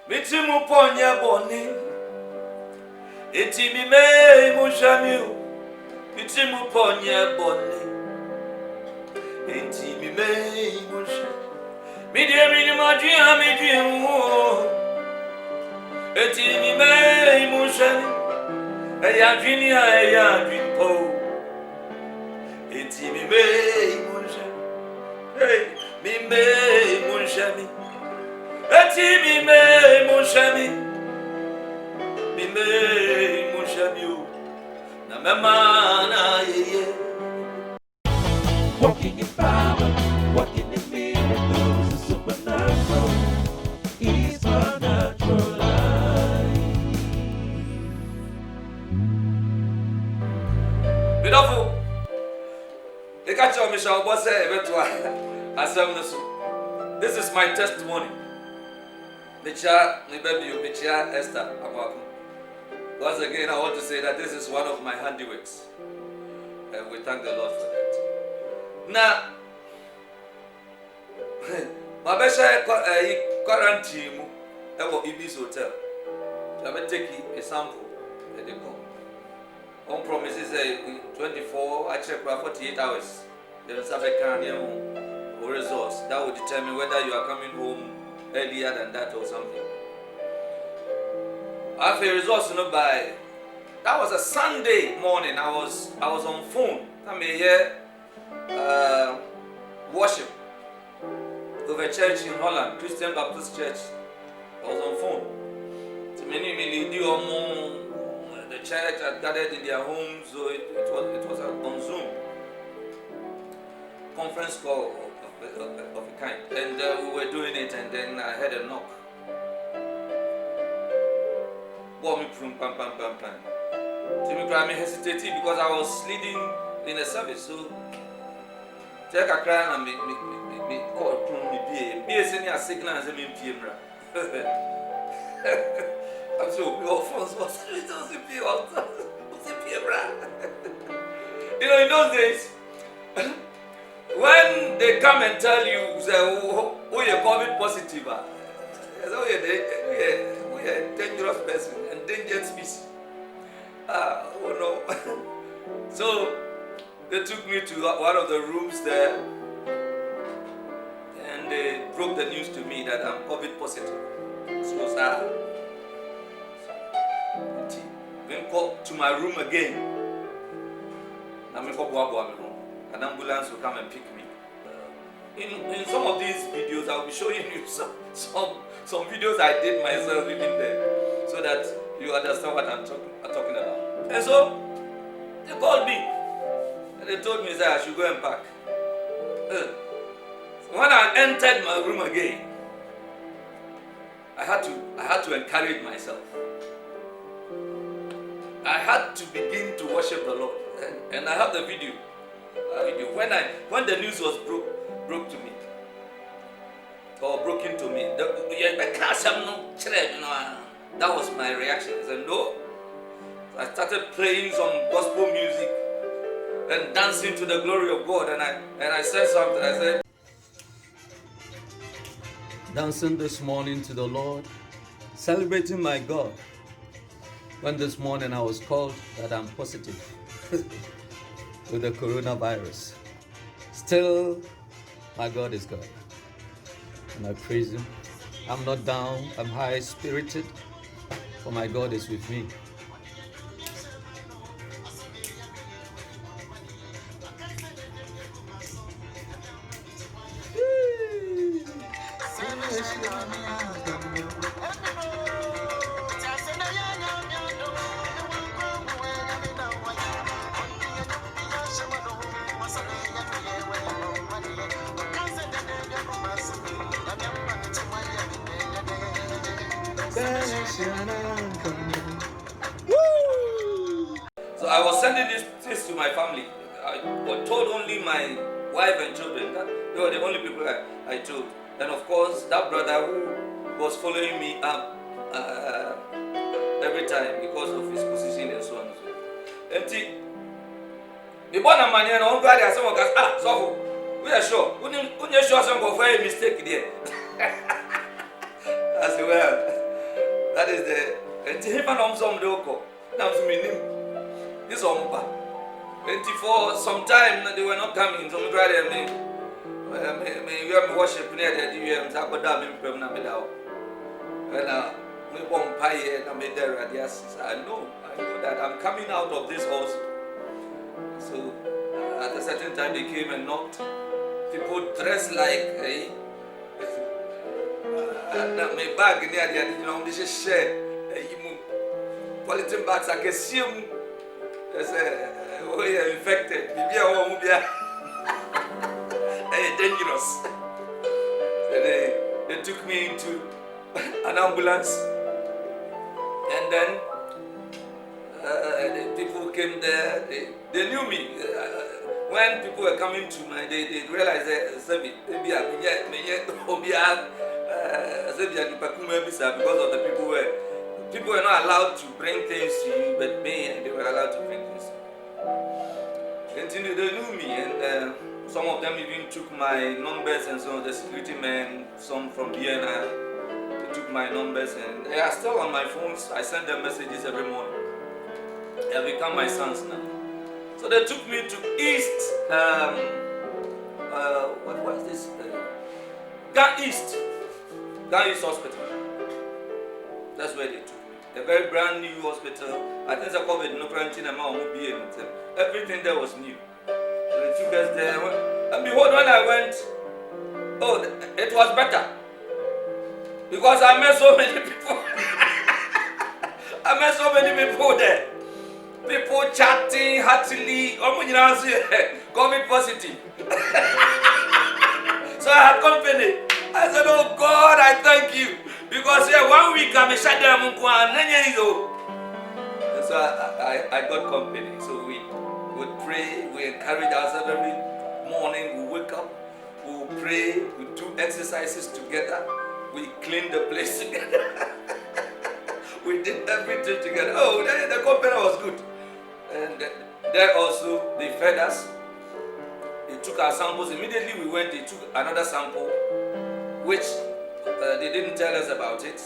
Mitimu ponya boni. Eti mi me mushamiu. Mitimu ponya boni. Eti mi me mushamiu. Mi die mi majia mi jimu. Eti mi me mushamiu. Eya junior eya junipo. Eti mi me mushamiu. Hey, mi me mushamiu. Eti mi me mushamiu. Mi me mushamiu. Na mama na ye. Walking in power, walking in miracles, the supernatural is my natural life. Beautiful. They catch on Michelle Bosse, this is my testimony. Micha, my baby, Micha Esther. Once again, I want to say that this is one of my handiworks. And we thank the Lord for that. Now, my best quarantine at Ibis Hotel. I will take a sample. They call. On promises 24, I check for 48 hours. There is a results that will determine whether you are coming home earlier than that or something. After results, by that was a Sunday morning. I was on phone. I may hear worship of a church in Holland, Christian Baptist Church. I was on phone. So many the church had gathered in their homes, so it was on Zoom conference call of a kind, and we were doing it, and then I heard a knock. Bought me from pam. So me hesitated because I was leading in a service, so take a cry and me call from me be sending a signal and say me PM. I'm so your phones was you know, in those days, when they come and tell you, say, oh, you're COVID positive, we are a dangerous person, endangered species. Oh no. So they took me to one of the rooms there, and they broke the news to me that I'm COVID positive. So then go to my room again. An ambulance will come and pick me. In some of these videos, I'll be showing you some videos I did myself even there, so that you understand what I'm talking about. And so they called me and they told me that I should go and pack. When I entered my room again, I had to encourage myself. I had to begin to worship the Lord, and I have the video. When the news was broke to me, or broken to me, that was my reaction. I said no. I started playing some gospel music and dancing to the glory of God, and I said something. I said, dancing this morning to the Lord, celebrating my God. When this morning I was called that I'm positive with the coronavirus. Still, my God is God. And I praise Him. I'm not down, I'm high spirited, for my God is with me. So I was sending this to my family. I told only my wife and children. They were the only people I told. And of course, that brother who was following me up every time because of his position and so on and so on. The born a man and all God has someone goes, so we are sure. When you're sure some go for a mistake there. I said, well, that is the him and some doko. Now to me this omba. For some time they were not coming. So me brother me worship near the DVM. I got down in Pemna Medao. And me bomb pie and I made there radius. I know that I'm coming out of this also. So at a certain time they came and knocked. People dressed like my bag near the, you know, this is share. Polythene bags, I can see them. We are infected. Dangerous. They took me into an ambulance, and then the people came there. They knew me. When people were coming to me, they realized that because of the people were not allowed to bring things to you, but me, they were allowed to bring things. Continue, they knew me, and some of them even took my numbers, and some of the security men, some from Vienna, they took my numbers, and they are still on my phones. I send them messages every morning. They have become my sons now. So they took me to East, what was this? Gan East Hospital. That's where they took me. A very brand new hospital. I think it's a COVID-19. Everything there was new. So they took us there. And behold, when I went, it was better. Because I met so many people. I met so many people there. People chatting heartily. COVID positive. So I had company. I said, oh God, I thank you. Because 1 week I'm shut down. So I got company. So we would pray, we encourage ourselves every morning. We wake up, we will pray, we do exercises together, we clean the place together. We did everything together. Oh, the company was good. And there also they fed us. They took our samples. Immediately we went, they took another sample, which they didn't tell us about it.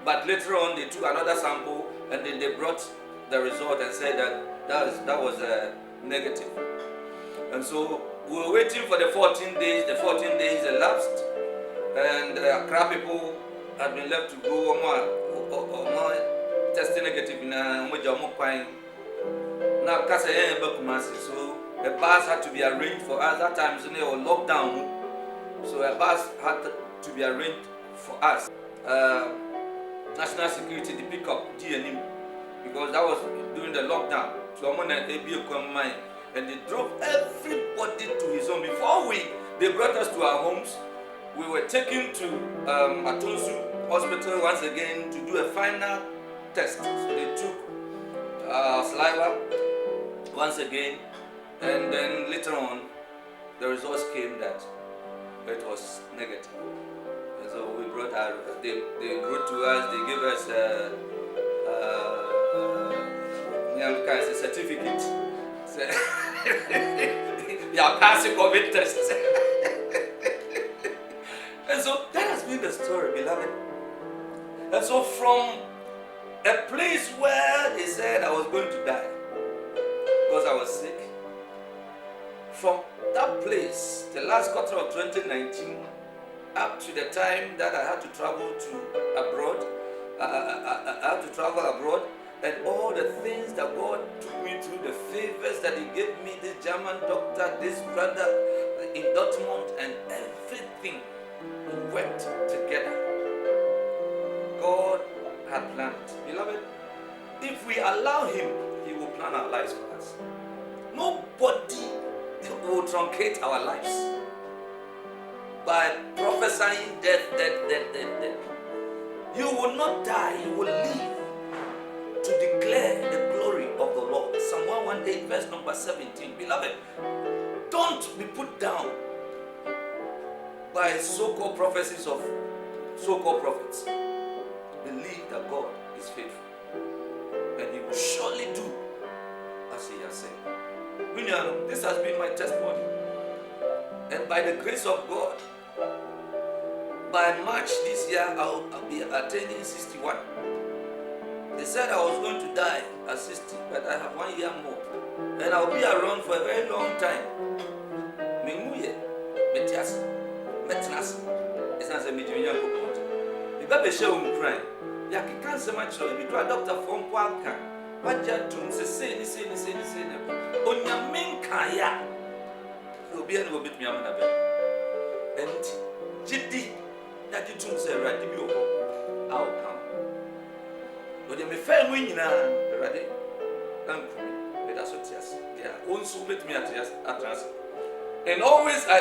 But later on they took another sample, and then they brought the result and said that was negative. And so we were waiting for the 14 days. The 14 days elapsed, and Accra people had been left to go more testing negative now. So a bus had to be arranged for us. That time they were locked down, so a bus had to be arranged for us. National security to pick up GNM, because that was during the lockdown. So I'm gonna come mine, and they drove everybody to his home. Before they brought us to our homes, we were taken to Owusu Hospital once again to do a final test. So they took saliva once again, and then later on the results came that it was negative. And so we brought they wrote to us, they gave us a certificate. Yeah, passing COVID test. And so that has been the story, beloved. And so from a place where they said I was going to die because I was sick, from that place, the last quarter of 2019, up to the time that I had to travel to abroad, I had to travel abroad, and all the things that God took me through, the favors that He gave me, this German doctor, this brother in Dortmund, and everything worked together. God had planned it. Beloved, if we allow Him, He will plan our lives for us. Nobody will truncate our lives by prophesying death. You will not die, you will live to declare the glory of the Lord. Psalm 118, verse number 17. Beloved, don't be put down by so-called prophecies of so-called prophets. Believe that God is faithful, and He will surely do as He has said. This has been my testimony, and by the grace of God, by March this year I'll be attaining 61. They said I was going to die at 60, but I have 1 year more. And I'll be around for a very long time. Menguye, Metias, Metnas. It's not a medium. The baby show him crying. Yaki cancer much, so if you are a doctor from Quanka, what gentlemen say, on your main kaya. You'll be able to beat me on a bed. And Jiddy, that you don't say, Radio, I'll come. But you may fail winning now, ready? Let us yes. Yeah, Owusu met me at us. And always I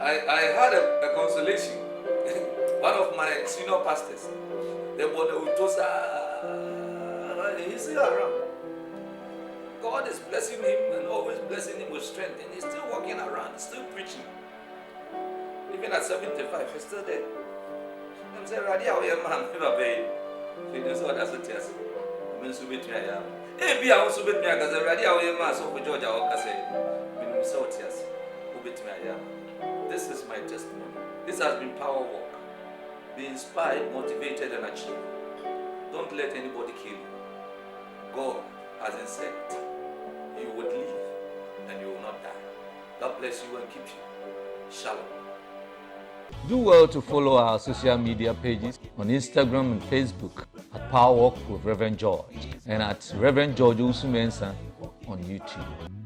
had a consolation. One of my senior pastors, the boy he's still around. God is blessing him and always blessing him with strength, and he's still walking around, still preaching. Even at 75, he's still there. I'm saying, "Radia, we are man, never pay." So that's what that's it. Yes, I mean, submit me. I am. Hey, be also submit me because Radia, we are man. So for Georgia, I say, "Minimum salt, yes, submit me. I am." This is my testimony. This has been power walk. Be inspired, motivated, and achieve. Don't let anybody kill you. God hasn't said you would live and you will not die. God bless you and keep you. Shalom. Do well to follow our social media pages on Instagram and Facebook at Power Walk with Reverend George and at Reverend George Owusu Mensah on YouTube.